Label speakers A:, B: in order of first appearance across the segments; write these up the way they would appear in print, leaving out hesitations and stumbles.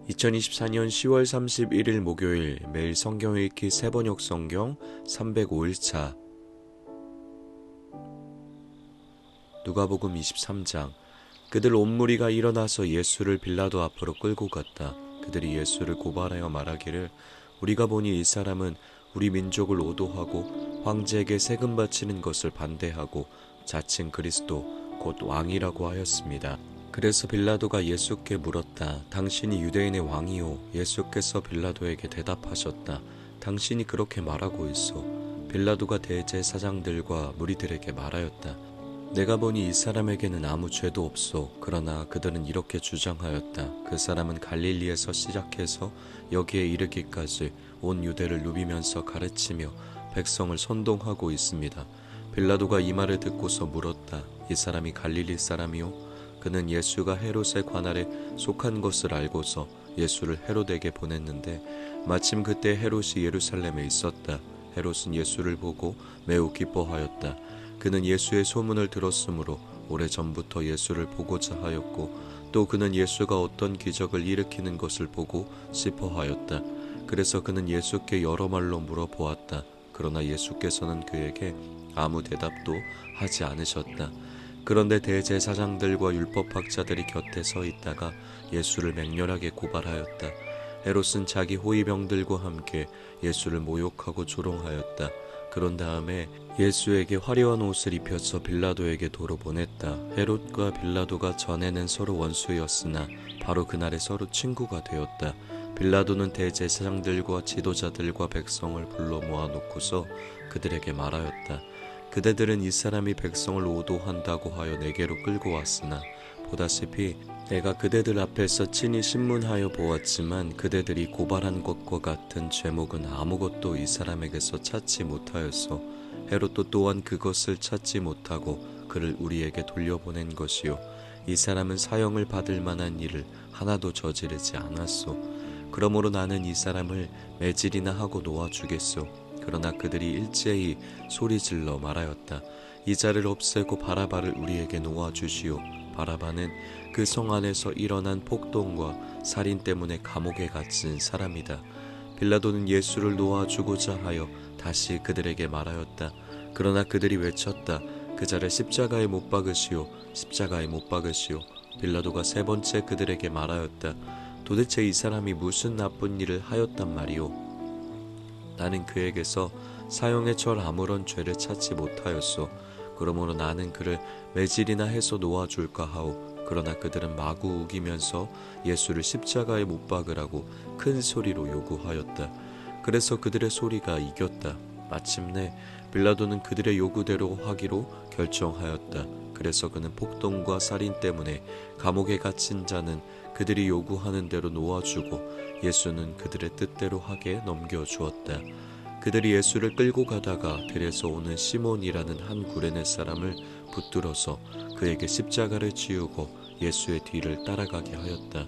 A: 2024년 10월 31일 목요일 매일 성경 읽기 새번역 성경 305일차 누가복음 23장. 그들 온 무리가 일어나서 예수를 빌라도 앞으로 끌고 갔다. 그들이 예수를 고발하여 말하기를 우리가 보니 이 사람은 우리 민족을 오도하고 황제에게 세금 바치는 것을 반대하고 자칭 그리스도 곧 왕이라고 하였습니다. 그래서 빌라도가 예수께 물었다. 당신이 유대인의 왕이요? 예수께서 빌라도에게 대답하셨다. 당신이 그렇게 말하고 있어. 빌라도가 대제사장들과 무리들에게 말하였다. 내가 보니 이 사람에게는 아무 죄도 없어. 그러나 그들은 이렇게 주장하였다. 그 사람은 갈릴리에서 시작해서 여기에 이르기까지 온 유대를 누비면서 가르치며 백성을 선동하고 있습니다. 빌라도가 이 말을 듣고서 물었다. 이 사람이 갈릴리 사람이요? 그는 예수가 헤롯의 관할에 속한 것을 알고서 예수를 헤롯에게 보냈는데 마침 그때 헤롯이 예루살렘에 있었다. 헤롯은 예수를 보고 매우 기뻐하였다. 그는 예수의 소문을 들었으므로 오래전부터 예수를 보고자 하였고 또 그는 예수가 어떤 기적을 일으키는 것을 보고 싶어하였다. 그래서 그는 예수께 여러 말로 물어보았다. 그러나 예수께서는 그에게 아무 대답도 하지 않으셨다. 그런데 대제사장들과 율법학자들이 곁에 서 있다가 예수를 맹렬하게 고발하였다. 헤롯은 자기 호위병들과 함께 예수를 모욕하고 조롱하였다. 그런 다음에 예수에게 화려한 옷을 입혀서 빌라도에게 도로 보냈다. 헤롯과 빌라도가 전에는 서로 원수였으나 바로 그날에 서로 친구가 되었다. 빌라도는 대제사장들과 지도자들과 백성을 불러 모아놓고서 그들에게 말하였다. 그대들은 이 사람이 백성을 오도한다고 하여 내게로 끌고 왔으나 보다시피 내가 그대들 앞에서 친히 신문하여 보았지만 그대들이 고발한 것과 같은 죄목은 아무것도 이 사람에게서 찾지 못하였소. 헤롯도 또한 그것을 찾지 못하고 그를 우리에게 돌려보낸 것이요. 이 사람은 사형을 받을 만한 일을 하나도 저지르지 않았소. 그러므로 나는 이 사람을 매질이나 하고 놓아주겠소. 그러나 그들이 일제히 소리질러 말하였다. 이 자를 없애고 바라바를 우리에게 놓아주시오. 바라바는 그 성 안에서 일어난 폭동과 살인 때문에 감옥에 갇힌 사람이다. 빌라도는 예수를 놓아주고자 하여 다시 그들에게 말하였다. 그러나 그들이 외쳤다. 그 자를 십자가에 못 박으시오. 십자가에 못 박으시오. 빌라도가 세 번째 그들에게 말하였다. 도대체 이 사람이 무슨 나쁜 일을 하였단 말이오? 나는 그에게서 사형에 처할 아무런 죄를 찾지 못하였소. 그러므로 나는 그를 매질이나 해서 놓아줄까 하오. 그러나 그들은 마구 우기면서 예수를 십자가에 못 박으라고 큰 소리로 요구하였다. 그래서 그들의 소리가 이겼다. 마침내 빌라도는 그들의 요구대로 하기로 결정하였다. 그래서 그는 폭동과 살인 때문에 감옥에 갇힌 자는 그들이 요구하는 대로 놓아주고 예수는 그들의 뜻대로 하게 넘겨주었다. 그들이 예수를 끌고 가다가 들에서 오는 시몬이라는 한 구레네 사람을 붙들어서 그에게 십자가를 지우고 예수의 뒤를 따라가게 하였다.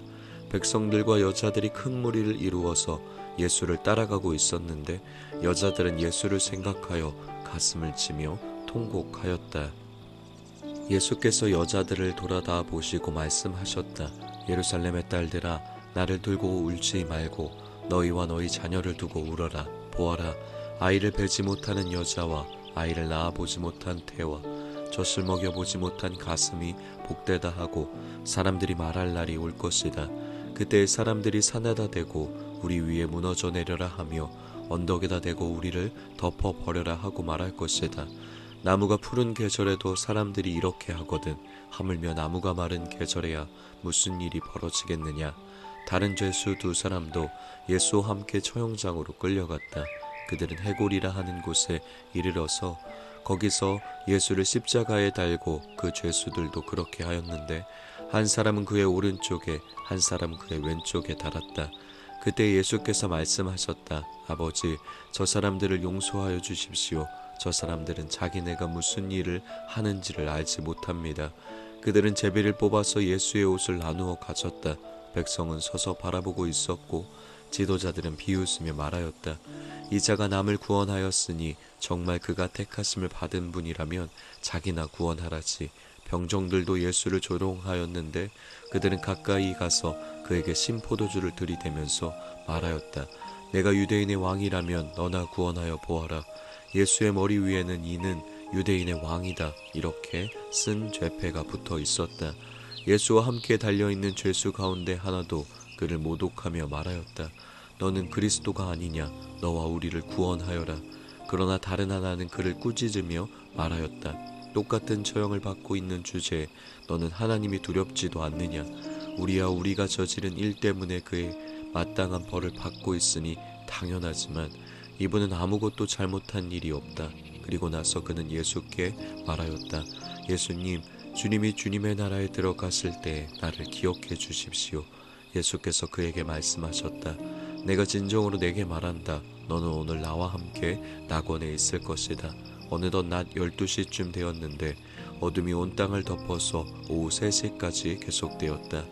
A: 백성들과 여자들이 큰 무리를 이루어서 예수를 따라가고 있었는데 여자들은 예수를 생각하여 가슴을 치며 통곡하였다. 예수께서 여자들을 돌아다 보시고 말씀하셨다. 예루살렘의 딸들아, 나를 들고 울지 말고 너희와 너희 자녀를 두고 울어라. 보아라, 아이를 베지 못하는 여자와 아이를 낳아보지 못한 태와 젖을 먹여보지 못한 가슴이 복되다 하고 사람들이 말할 날이 올 것이다. 그때 사람들이 산에다 대고 우리 위에 무너져 내려라 하며 언덕에다 대고 우리를 덮어버려라 하고 말할 것이다. 나무가 푸른 계절에도 사람들이 이렇게 하거든. 하물며 나무가 마른 계절에야 무슨 일이 벌어지겠느냐. 다른 죄수 두 사람도 예수와 함께 처형장으로 끌려갔다. 그들은 해골이라 하는 곳에 이르러서 거기서 예수를 십자가에 달고 그 죄수들도 그렇게 하였는데 한 사람은 그의 오른쪽에 한 사람은 그의 왼쪽에 달았다. 그때 예수께서 말씀하셨다. 아버지, 저 사람들을 용서하여 주십시오. 저 사람들은 자기네가 무슨 일을 하는지를 알지 못합니다. 그들은 제비를 뽑아서 예수의 옷을 나누어 가졌다. 백성은 서서 바라보고 있었고 지도자들은 비웃으며 말하였다. 이 자가 남을 구원하였으니 정말 그가 택하심을 받은 분이라면 자기나 구원하라지. 병정들도 예수를 조롱하였는데 그들은 가까이 가서 그에게 신포도주를 들이대면서 말하였다. 내가 유대인의 왕이라면 너나 구원하여 보아라. 예수의 머리 위에는 이는 유대인의 왕이다. 이렇게 쓴 죄패가 붙어 있었다. 예수와 함께 달려있는 죄수 가운데 하나도 그를 모독하며 말하였다. 너는 그리스도가 아니냐? 너와 우리를 구원하여라. 그러나 다른 하나는 그를 꾸짖으며 말하였다. 똑같은 처형을 받고 있는 주제에 너는 하나님이 두렵지도 않느냐? 우리야 우리가 저지른 일 때문에 그의 마땅한 벌을 받고 있으니 당연하지만 이분은 아무것도 잘못한 일이 없다. 그리고 나서 그는 예수께 말하였다. 예수님, 주님이 주님의 나라에 들어갔을 때 나를 기억해 주십시오. 예수께서 그에게 말씀하셨다. 내가 진정으로 내게 말한다. 너는 오늘 나와 함께 낙원에 있을 것이다. 어느덧 낮 12시쯤 되었는데 어둠이 온 땅을 덮어서 오후 3시까지 계속되었다.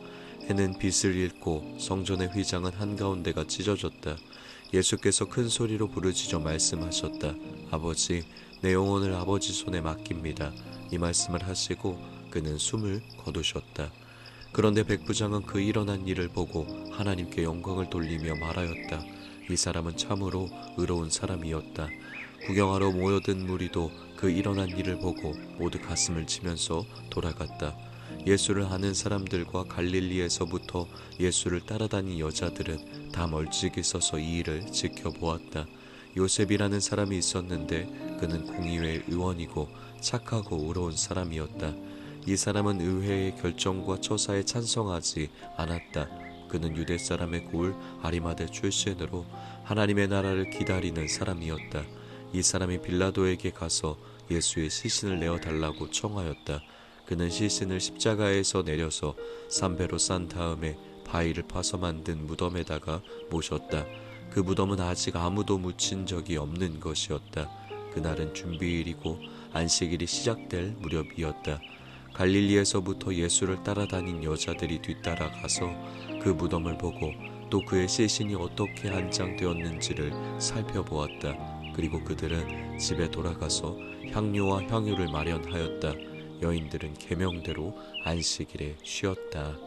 A: 해는 빛을 잃고 성전의 휘장은 한가운데가 찢어졌다. 예수께서 큰 소리로 부르짖어 말씀하셨다. 아버지, 내 영혼을 아버지 손에 맡깁니다. 이 말씀을 하시고 그는 숨을 거두셨다. 그런데 백부장은 그 일어난 일을 보고 하나님께 영광을 돌리며 말하였다. 이 사람은 참으로 의로운 사람이었다. 구경하러 모여든 무리도 그 일어난 일을 보고 모두 가슴을 치면서 돌아갔다. 예수를 아는 사람들과 갈릴리에서부터 예수를 따라다닌 여자들은 다 멀찍이 서서 이 일을 지켜보았다. 요셉이라는 사람이 있었는데 그는 공의회 의원이고 착하고 의로운 사람이었다. 이 사람은 의회의 결정과 처사에 찬성하지 않았다. 그는 유대 사람의 고을 아리마대 출신으로 하나님의 나라를 기다리는 사람이었다. 이 사람이 빌라도에게 가서 예수의 시신을 내어달라고 청하였다. 그는 시신을 십자가에서 내려서 삼배로 싼 다음에 바위를 파서 만든 무덤에다가 모셨다. 그 무덤은 아직 아무도 묻힌 적이 없는 것이었다. 그날은 준비일이고 안식일이 시작될 무렵이었다. 갈릴리에서부터 예수를 따라다닌 여자들이 뒤따라 가서 그 무덤을 보고 또 그의 시신이 어떻게 안장되었는지를 살펴보았다. 그리고 그들은 집에 돌아가서 향료와 향유를 마련하였다. 여인들은 계명대로 안식일에 쉬었다.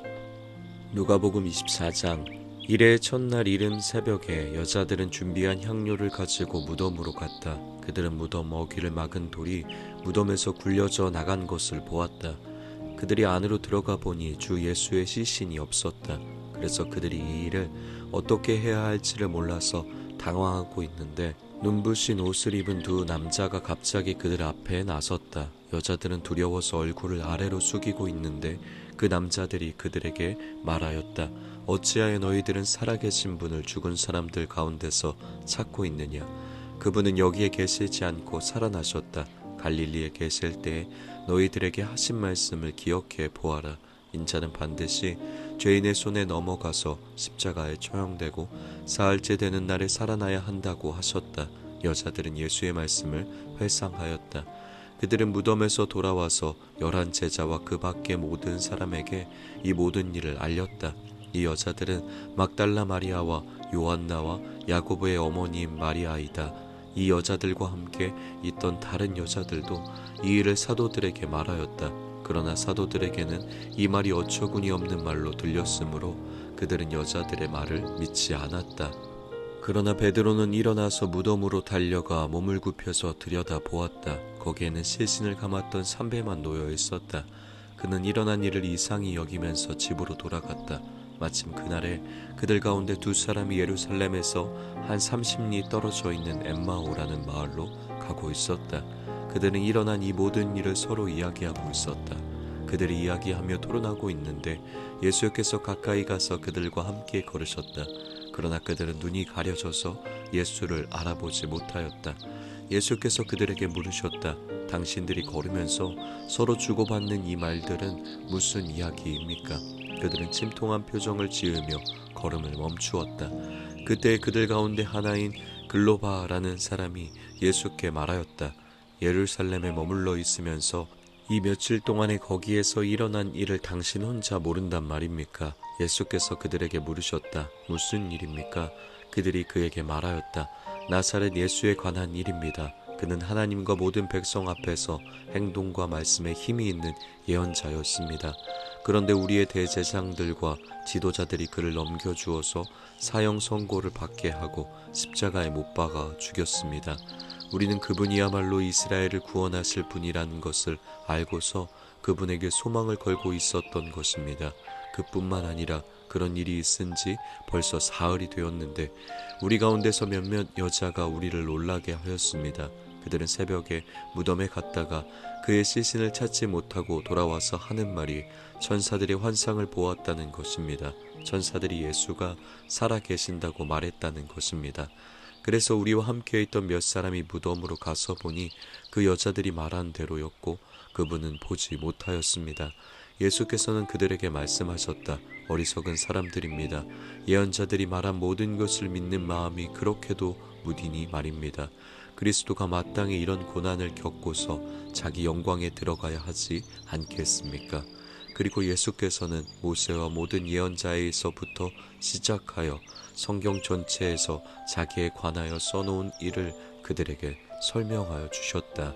A: 누가복음 24장. 이래 첫날 이른 새벽에 여자들은 준비한 향료를 가지고 무덤으로 갔다. 그들은 무덤 어귀를 막은 돌이 무덤에서 굴려져 나간 것을 보았다. 그들이 안으로 들어가 보니 주 예수의 시신이 없었다. 그래서 그들이 이 일을 어떻게 해야 할지를 몰라서 당황하고 있는데 눈부신 옷을 입은 두 남자가 갑자기 그들 앞에 나섰다. 여자들은 두려워서 얼굴을 아래로 숙이고 있는데 그 남자들이 그들에게 말하였다. 어찌하여 너희들은 살아계신 분을 죽은 사람들 가운데서 찾고 있느냐? 그분은 여기에 계시지 않고 살아나셨다. 갈릴리에 계실 때 너희들에게 하신 말씀을 기억해 보아라. 인자는 반드시 죄인의 손에 넘어가서 십자가에 처형되고 사흘째 되는 날에 살아나야 한다고 하셨다. 여자들은 예수의 말씀을 회상하였다. 그들은 무덤에서 돌아와서 11 제자와 그 밖의 모든 사람에게 이 모든 일을 알렸다. 이 여자들은 막달라 마리아와 요한나와 야고보의 어머니인 마리아이다. 이 여자들과 함께 있던 다른 여자들도 이 일을 사도들에게 말하였다. 그러나 사도들에게는 이 말이 어처구니 없는 말로 들렸으므로 그들은 여자들의 말을 믿지 않았다. 그러나 베드로는 일어나서 무덤으로 달려가 몸을 굽혀서 들여다보았다. 거기에는 시신을 감았던 삼배만 놓여 있었다. 그는 일어난 일을 이상히 여기면서 집으로 돌아갔다. 마침 그날에 그들 가운데 두 사람이 예루살렘에서 한 30리 떨어져 있는 엠마오라는 마을로 가고 있었다. 그들은 일어난 이 모든 일을 서로 이야기하고 있었다. 그들이 이야기하며 토론하고 있는데 예수께서 가까이 가서 그들과 함께 걸으셨다. 그러나 그들은 눈이 가려져서 예수를 알아보지 못하였다. 예수께서 그들에게 물으셨다. 당신들이 걸으면서 서로 주고받는 이 말들은 무슨 이야기입니까? 그들은 침통한 표정을 지으며 걸음을 멈추었다. 그때 그들 가운데 하나인 글로바라는 사람이 예수께 말하였다. 예루살렘에 머물러 있으면서 이 며칠 동안에 거기에서 일어난 일을 당신 혼자 모른단 말입니까? 예수께서 그들에게 물으셨다. 무슨 일입니까? 그들이 그에게 말하였다. 나사렛 예수에 관한 일입니다. 그는 하나님과 모든 백성 앞에서 행동과 말씀에 힘이 있는 예언자였습니다. 그런데 우리의 대제사장들과 지도자들이 그를 넘겨주어서 사형 선고를 받게 하고 십자가에 못 박아 죽였습니다. 우리는 그분이야말로 이스라엘을 구원하실 분이라는 것을 알고서 그분에게 소망을 걸고 있었던 것입니다. 그뿐만 아니라 그런 일이 있은 지 벌써 사흘이 되었는데 우리 가운데서 몇몇 여자가 우리를 놀라게 하였습니다. 그들은 새벽에 무덤에 갔다가 그의 시신을 찾지 못하고 돌아와서 하는 말이 천사들의 환상을 보았다는 것입니다. 천사들이 예수가 살아 계신다고 말했다는 것입니다. 그래서 우리와 함께 있던 몇 사람이 무덤으로 가서 보니 그 여자들이 말한 대로였고 그분은 보지 못하였습니다. 예수께서는 그들에게 말씀하셨다. 어리석은 사람들입니다. 예언자들이 말한 모든 것을 믿는 마음이 그렇게도 무디니 말입니다. 그리스도가 마땅히 이런 고난을 겪고서 자기 영광에 들어가야 하지 않겠습니까? 그리고 예수께서는 모세와 모든 예언자에서부터 시작하여 성경 전체에서 자기에 관하여 써놓은 일을 그들에게 설명하여 주셨다.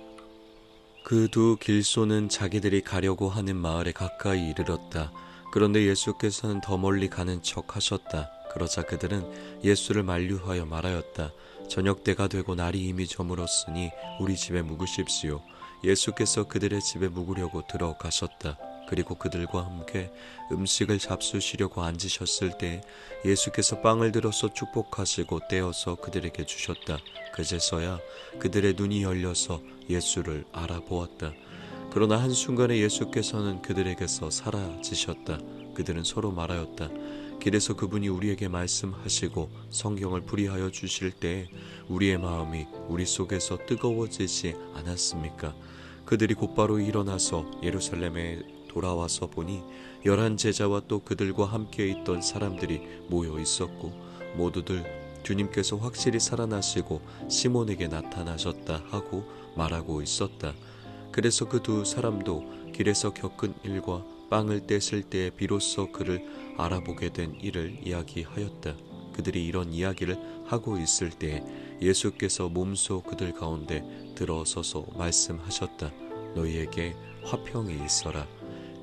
A: 그 두 길소는 자기들이 가려고 하는 마을에 가까이 이르렀다. 그런데 예수께서는 더 멀리 가는 척 하셨다. 그러자 그들은 예수를 만류하여 말하였다. 저녁 때가 되고 날이 이미 저물었으니 우리 집에 묵으십시오. 예수께서 그들의 집에 묵으려고 들어가셨다. 그리고 그들과 함께 음식을 잡수시려고 앉으셨을 때 예수께서 빵을 들어서 축복하시고 떼어서 그들에게 주셨다. 그제서야 그들의 눈이 열려서 예수를 알아보았다. 그러나 한순간에 예수께서는 그들에게서 사라지셨다. 그들은 서로 말하였다. 길에서 그분이 우리에게 말씀하시고 성경을 풀이하여 주실 때에 우리의 마음이 우리 속에서 뜨거워지지 않았습니까? 그들이 곧바로 일어나서 예루살렘에 돌아와서 보니 11 제자와 또 그들과 함께 있던 사람들이 모여 있었고 모두들 주님께서 확실히 살아나시고 시몬에게 나타나셨다 하고 말하고 있었다. 그래서 그 두 사람도 길에서 겪은 일과 빵을 떼실 때에 비로소 그를 알아보게 된 일을 이야기하였다. 그들이 이런 이야기를 하고 있을 때에 예수께서 몸소 그들 가운데 들어서서 말씀하셨다. 너희에게 화평이 있어라.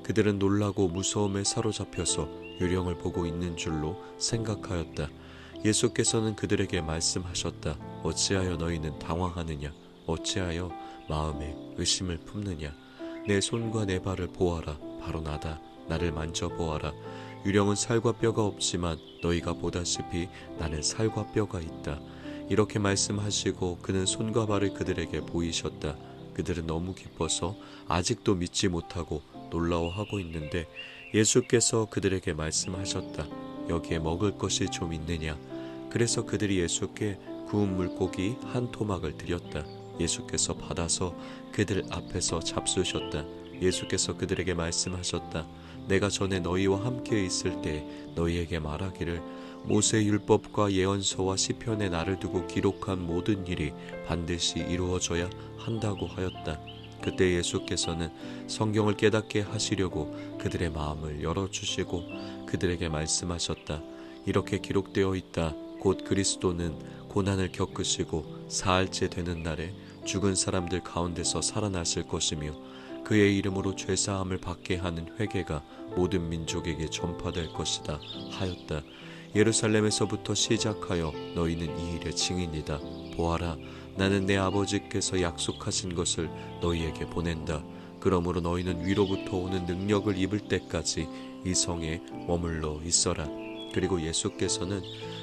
A: 그들은 놀라고 무서움에 사로잡혀서 유령을 보고 있는 줄로 생각하였다. 예수께서는 그들에게 말씀하셨다. 어찌하여 너희는 당황하느냐? 어찌하여 마음에 의심을 품느냐? 내 손과 내 발을 보아라. 바로 나다. 나를 만져보아라. 유령은 살과 뼈가 없지만 너희가 보다시피 나는 살과 뼈가 있다. 이렇게 말씀하시고 그는 손과 발을 그들에게 보이셨다. 그들은 너무 기뻐서 아직도 믿지 못하고 놀라워하고 있는데 예수께서 그들에게 말씀하셨다. 여기에 먹을 것이 좀 있느냐? 그래서 그들이 예수께 구운 물고기 한 토막을 드렸다. 예수께서 받아서 그들 앞에서 잡수셨다. 예수께서 그들에게 말씀하셨다. 내가 전에 너희와 함께 있을 때 너희에게 말하기를 모세 율법과 예언서와 시편에 나를 두고 기록한 모든 일이 반드시 이루어져야 한다고 하였다. 그때 예수께서는 성경을 깨닫게 하시려고 그들의 마음을 열어주시고 그들에게 말씀하셨다. 이렇게 기록되어 있다. 곧 그리스도는 고난을 겪으시고 사흘째 되는 날에 죽은 사람들 가운데서 살아나실 것이며 그의 이름으로 죄사함을 받게 하는 회개가 모든 민족에게 전파될 것이다 하였다. 예루살렘에서부터 시작하여 너희는 이 일의 증인이다. 보아라, 나는 내 아버지께서 약속하신 것을 너희에게 보낸다. 그러므로 너희는 위로부터 오는 능력을 입을 때까지 이 성에 머물러 있어라. 그리고 예수께서는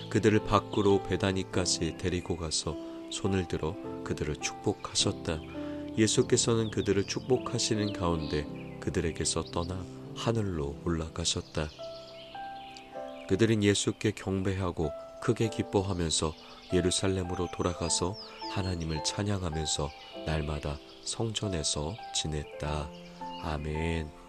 A: 그들을 밖으로 베다니까지 데리고 가서 손을 들어 그들을 축복하셨다. 예수께서는 그들을 축복하시는 가운데 그들에게서 떠나 하늘로 올라가셨다. 그들은 예수께 경배하고 크게 기뻐하면서 예루살렘으로 돌아가서 하나님을 찬양하면서 날마다 성전에서 지냈다. 아멘.